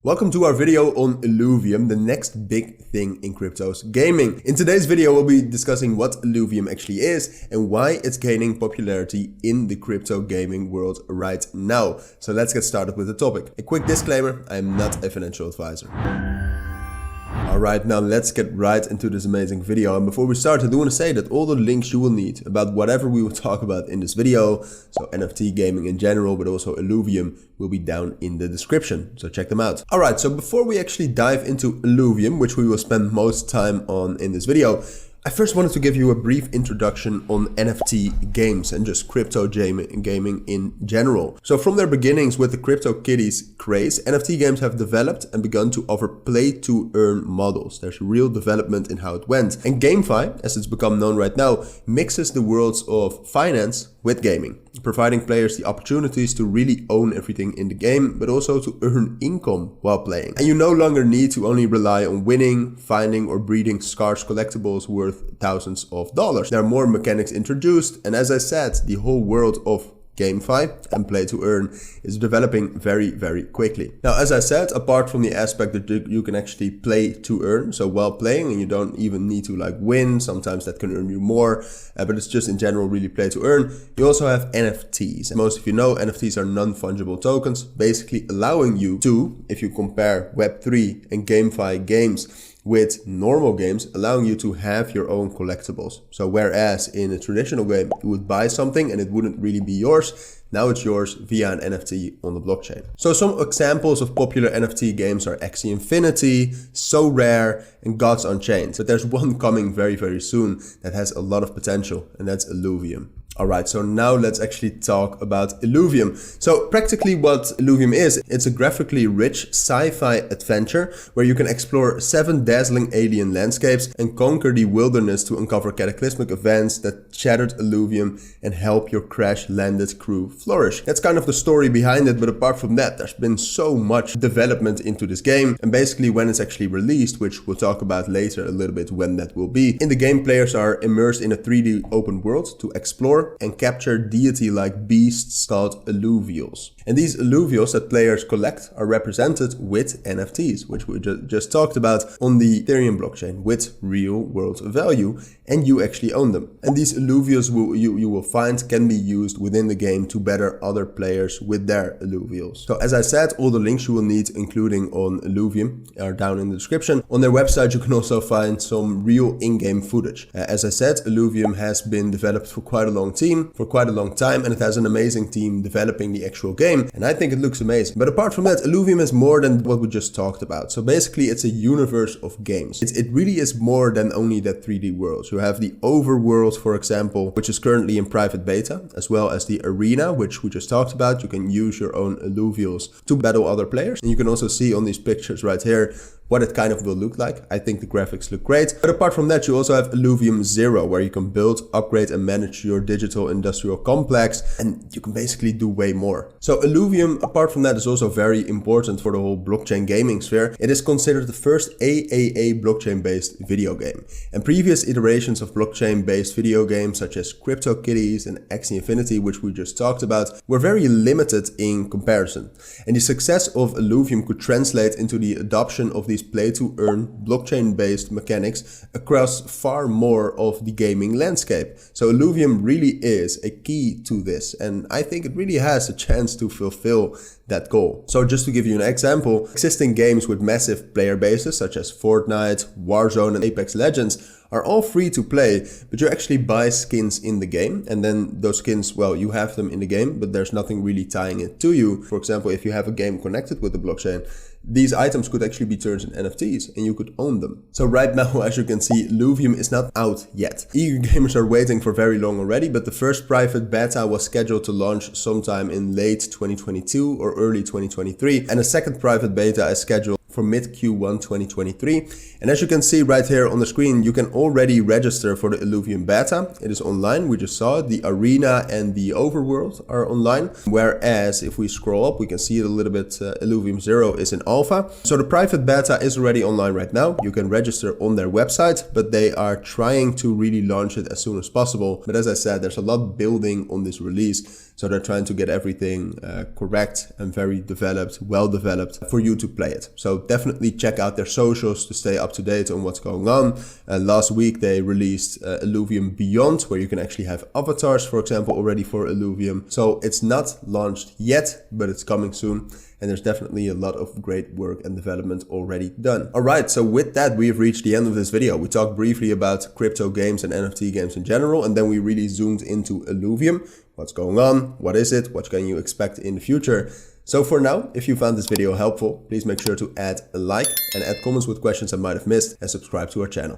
Welcome to our video on Illuvium, the next big thing in cryptos gaming. In today's video, we'll be discussing what Illuvium actually is and why it's gaining popularity in the crypto gaming world right now. So let's get started with the topic. A quick disclaimer, I am not a financial advisor. Alright, now let's get right into this amazing video. And before we start, I do want to say that all the links you will need about whatever we will talk about in this video, so NFT gaming in general, but also Illuvium, will be down in the description. So check them out. Alright, so before we actually dive into Illuvium, which we will spend most time on in this video, I first wanted to give you a brief introduction on NFT games and just crypto gaming in general. So from their beginnings with the CryptoKitties craze, NFT games have developed and begun to offer play-to-earn models. There's real development in how it went. And GameFi, as it's become known right now, mixes the worlds of finance with gaming, providing players the opportunities to really own everything in the game, but also to earn income while playing. And you no longer need to only rely on winning, finding or breeding scarce collectibles worth thousands of dollars. There are more mechanics introduced, and as I said, the whole world of GameFi and play to earn is developing very, very quickly. Now, as I said, apart from the aspect that you can actually play to earn, so while playing, and you don't even need to win, sometimes that can earn you more, but it's just in general really play to earn. You also have NFTs. And most of you know, NFTs are non-fungible tokens, basically allowing you to, if you compare Web3 and GameFi games with normal games, allowing you to have your own collectibles. So whereas in a traditional game, you would buy something and it wouldn't really be yours, now it's yours via an NFT on the blockchain. So some examples of popular NFT games are Axie Infinity, So Rare, and Gods Unchained. But there's one coming very, very soon that has a lot of potential, and that's Illuvium. Alright, so now let's actually talk about Illuvium. So practically what Illuvium is, it's a graphically rich sci-fi adventure where you can explore 7 dazzling alien landscapes and conquer the wilderness to uncover cataclysmic events that shattered Illuvium and help your crash-landed crew flourish. That's kind of the story behind it, but apart from that, there's been so much development into this game, and basically when it's actually released, which we'll talk about later a little bit when that will be, in the game players are immersed in a 3D open world to explore and capture deity-like beasts called alluvials. And these alluvials that players collect are represented with NFTs, which we just talked about on the Ethereum blockchain, with real world value, and you actually own them. And these alluvials you will find can be used within the game to better other players with their alluvials. So as I said, all the links you will need, including on Illuvium, are down in the description. On their website, you can also find some real in-game footage. As I said, Illuvium has been developed for quite a long time, and it has an amazing team developing the actual game, and I think it looks amazing. But apart from that, Illuvium is more than what we just talked about. So basically, it's a universe of games. It really is more than only that 3D world. You have the overworld, for example, which is currently in private beta, as well as the arena, which we just talked about. You can use your own alluvials to battle other players, and you can also see on these pictures right here what it kind of will look like. I think the graphics look great. But apart from that, you also have Illuvium Zero, where you can build, upgrade, and manage your digital industrial complex, and you can basically do way more. So Illuvium, apart from that, is also very important for the whole blockchain gaming sphere. It is considered the first AAA blockchain-based video game. And previous iterations of blockchain-based video games, such as CryptoKitties and Axie Infinity, which we just talked about, were very limited in comparison. And the success of Illuvium could translate into the adoption of these play-to-earn blockchain-based mechanics across far more of the gaming landscape. So Illuvium really is a key to this, and I think it really has a chance to fulfill that goal. So just to give you an example, existing games with massive player bases such as Fortnite, Warzone, and Apex Legends are all free to play, but you actually buy skins in the game, and then those skins, well, you have them in the game, but there's nothing really tying it to you. For example, if you have a game connected with the blockchain, these items could actually be turned into NFTs and you could own them. So right now, as you can see, Illuvium is not out yet. Eager gamers are waiting for very long already, but the first private beta was scheduled to launch sometime in late 2022 or early 2023, and a second private beta is scheduled for mid Q1 2023. And as you can see right here on the screen, you can already register for the Illuvium beta. It is online, we just saw it. The arena and the overworld are online. Whereas if we scroll up, we can see it a little bit, Illuvium 0 is in alpha. So the private beta is already online right now. You can register on their website, but they are trying to really launch it as soon as possible. But as I said, there's a lot building on this release. So they're trying to get everything correct and very developed, well developed for you to play it. So definitely check out their socials to stay up to date on what's going on. Last week they released Illuvium Beyond, where you can actually have avatars, for example, already for Illuvium. So it's not launched yet, but it's coming soon. And there's definitely a lot of great work and development already done. All right, so with that, we've reached the end of this video. We talked briefly about crypto games and NFT games in general, and then we really zoomed into Illuvium. What's going on? What is it? What can you expect in the future? So for now, if you found this video helpful, please make sure to add a like and add comments with questions I might have missed and subscribe to our channel.